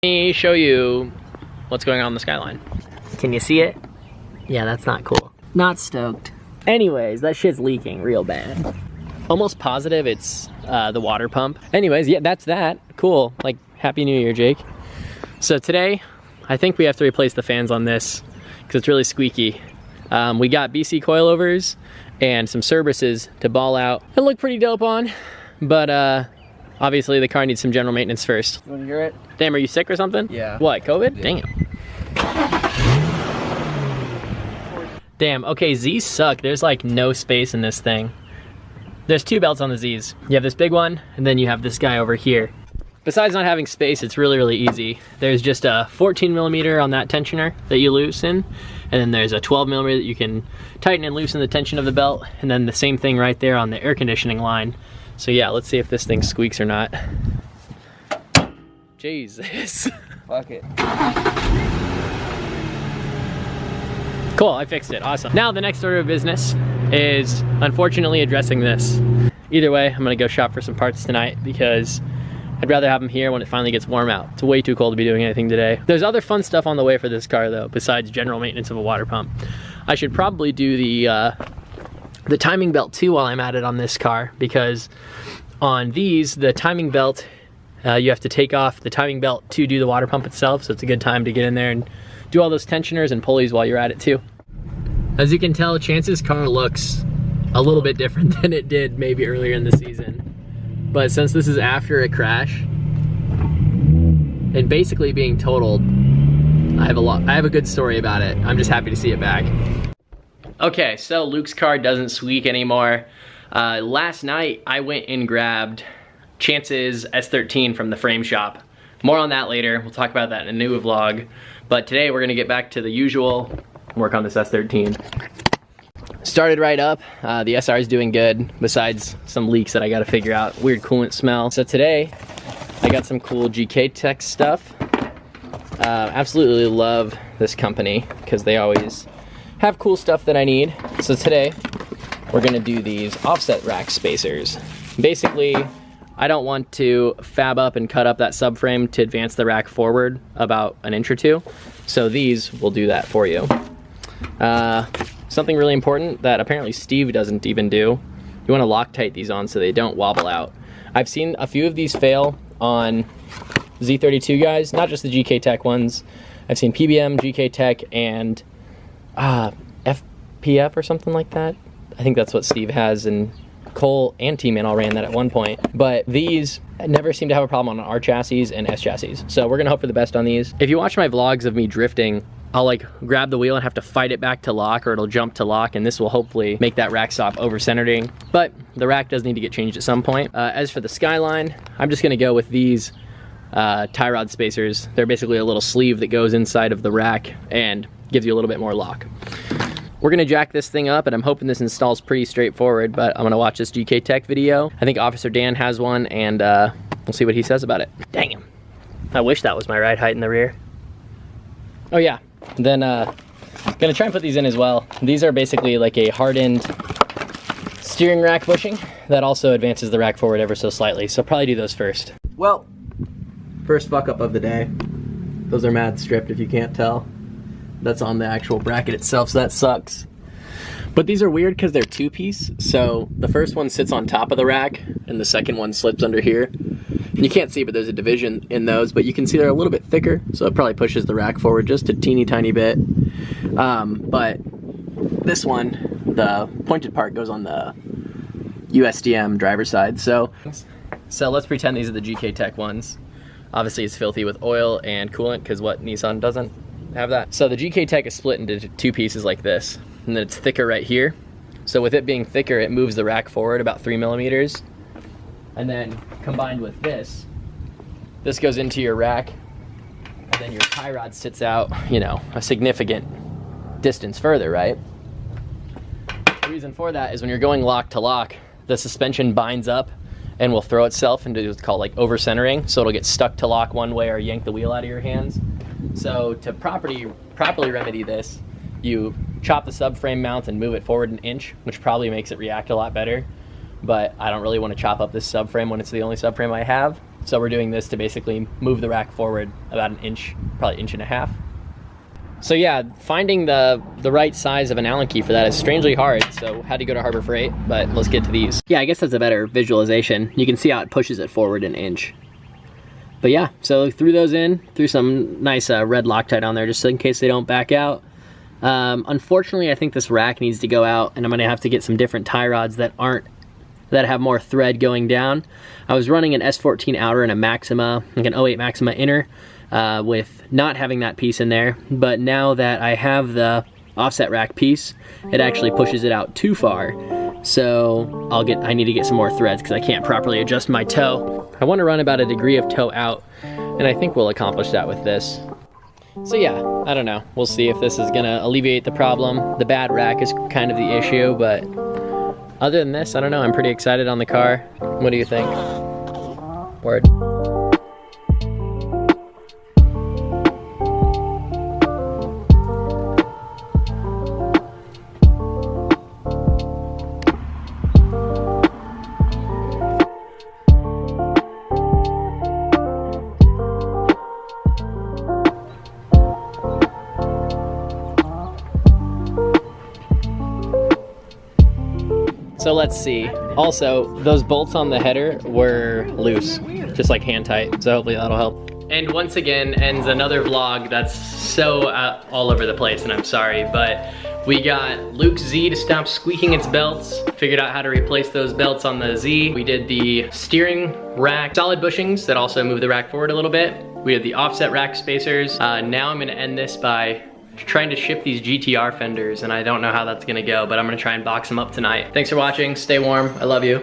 Let me show you what's going on in the Skyline. Can you see it? Yeah, that's not cool. Not stoked. Anyways, that shit's leaking real bad. Almost positive it's the water pump. Anyways, yeah, that's that. Cool. Like, Happy New Year, Jake. So today, I think we have to replace the fans on this because it's really squeaky. We got BC coilovers and some Cerberuses to ball out. It looked pretty dope on, but obviously the car needs some general maintenance first. You wanna hear it? Damn, are you sick or something? Yeah. What, COVID? Yeah. Damn. Damn, okay, Z's suck. There's like no space in this thing. There's two belts on the Z's. You have this big one, and then you have this guy over here. Besides not having space, it's really, really easy. There's just a 14 millimeter on that tensioner that you loosen, and then there's a 12 millimeter that you can tighten and loosen the tension of the belt, and then the same thing right there on the air conditioning line. So yeah, let's see if this thing squeaks or not. Jesus. Fuck it. Cool, I fixed it, awesome. Now the next order of business is unfortunately addressing this. Either way, I'm gonna go shop for some parts tonight because I'd rather have them here when it finally gets warm out. It's way too cold to be doing anything today. There's other fun stuff on the way for this car though, besides general maintenance of a water pump. I should probably do the timing belt too while I'm at it on this car, because on these, the timing belt, you have to take off the timing belt to do the water pump itself, so it's a good time to get in there and do all those tensioners and pulleys while you're at it too. As you can tell, Chance's car looks a little bit different than it did maybe earlier in the season. But since this is after a crash and basically being totaled, I have a good story about it. I'm just happy to see it back. Okay, so Luke's car doesn't squeak anymore. Last night I went and grabbed Chance's S13 from the frame shop. More on that later. We'll talk about that in a new vlog. But today we're gonna get back to the usual, work on this S13. Started right up. The SR is doing good, besides some leaks that I gotta figure out. Weird coolant smell. So today, I got some cool GK Tech stuff. Absolutely love this company because they always have cool stuff that I need. So today, we're gonna do these offset rack spacers. Basically, I don't want to fab up and cut up that subframe to advance the rack forward about an inch or two. So these will do that for you. Something really important that apparently Steve doesn't even do, you want to Loctite these on so they don't wobble out. I've seen a few of these fail on Z32 guys, not just the GK Tech ones. I've seen PBM, GK Tech, and FPF or something like that. I think that's what Steve has, and Cole and T-Man all ran that at one point. But these never seem to have a problem on R chassis and S chassis. So we're gonna hope for the best on these. If you watch my vlogs of me drifting, I'll like grab the wheel and have to fight it back to lock, or it'll jump to lock, and this will hopefully make that rack stop over-centering. But the rack does need to get changed at some point. As for the Skyline, I'm just gonna go with these tie rod spacers. They're basically a little sleeve that goes inside of the rack and gives you a little bit more lock. We're gonna jack this thing up, and I'm hoping this installs pretty straightforward, but I'm gonna watch this GK Tech video. I think Officer Dan has one, and we'll see what he says about it. Dang him. I wish that was my ride height in the rear. Oh yeah. Then gonna try and put these in as well. These are basically like a hardened steering rack bushing that also advances the rack forward ever so slightly. So probably do those first. Well, first fuck up of the day. Those are mad stripped if you can't tell. That's on the actual bracket itself, so that sucks. But these are weird because they're two-piece. So the first one sits on top of the rack and the second one slips under here. You can't see, but there's a division in those, but you can see they're a little bit thicker, so it probably pushes the rack forward just a teeny tiny bit. But this one, the pointed part goes on the USDM driver's side. So let's pretend these are the GK Tech ones. Obviously it's filthy with oil and coolant, because what Nissan doesn't have that. So the GK Tech is split into two pieces like this, and then it's thicker right here. So with it being thicker, it moves the rack forward about 3 millimeters. And then combined with this goes into your rack, and then your tie rod sits out, you know, a significant distance further, right? The reason for that is when you're going lock to lock, the suspension binds up and will throw itself into what's called like over-centering, so it'll get stuck to lock one way or yank the wheel out of your hands. So to properly remedy this, you chop the subframe mount and move it forward an inch, which probably makes it react a lot better. But I don't really want to chop up this subframe when it's the only subframe I have. So we're doing this to basically move the rack forward about an inch, probably inch and a half. So yeah, finding the right size of an Allen key for that is strangely hard, so had to go to Harbor Freight, but let's get to these. Yeah, I guess that's a better visualization. You can see how it pushes it forward an inch. But yeah, so threw those in, threw some nice red Loctite on there just in case they don't back out. Unfortunately, I think this rack needs to go out, and I'm gonna have to get some different tie rods that have more thread going down. I was running an S14 outer and a Maxima, like an 08 Maxima inner, with not having that piece in there, but now that I have the offset rack piece, it actually pushes it out too far. So I need to get some more threads because I can't properly adjust my toe. I want to run about a degree of toe out, and I think we'll accomplish that with this. So yeah, I don't know. We'll see if this is gonna alleviate the problem. The bad rack is kind of the issue, but other than this, I don't know. I'm pretty excited on the car. What do you think? Word. So let's see. Also, those bolts on the header were loose, just like hand tight, so hopefully that'll help. And once again ends another vlog that's so all over the place, and I'm sorry, but we got Luke's Z to stop squeaking its belts, figured out how to replace those belts on the Z. We did the steering rack solid bushings that also move the rack forward a little bit. We did the offset rack spacers. Now I'm gonna end this by trying to ship these GTR fenders, and I don't know how that's gonna go, but I'm gonna try and box them up tonight. Thanks for watching, stay warm, I love you.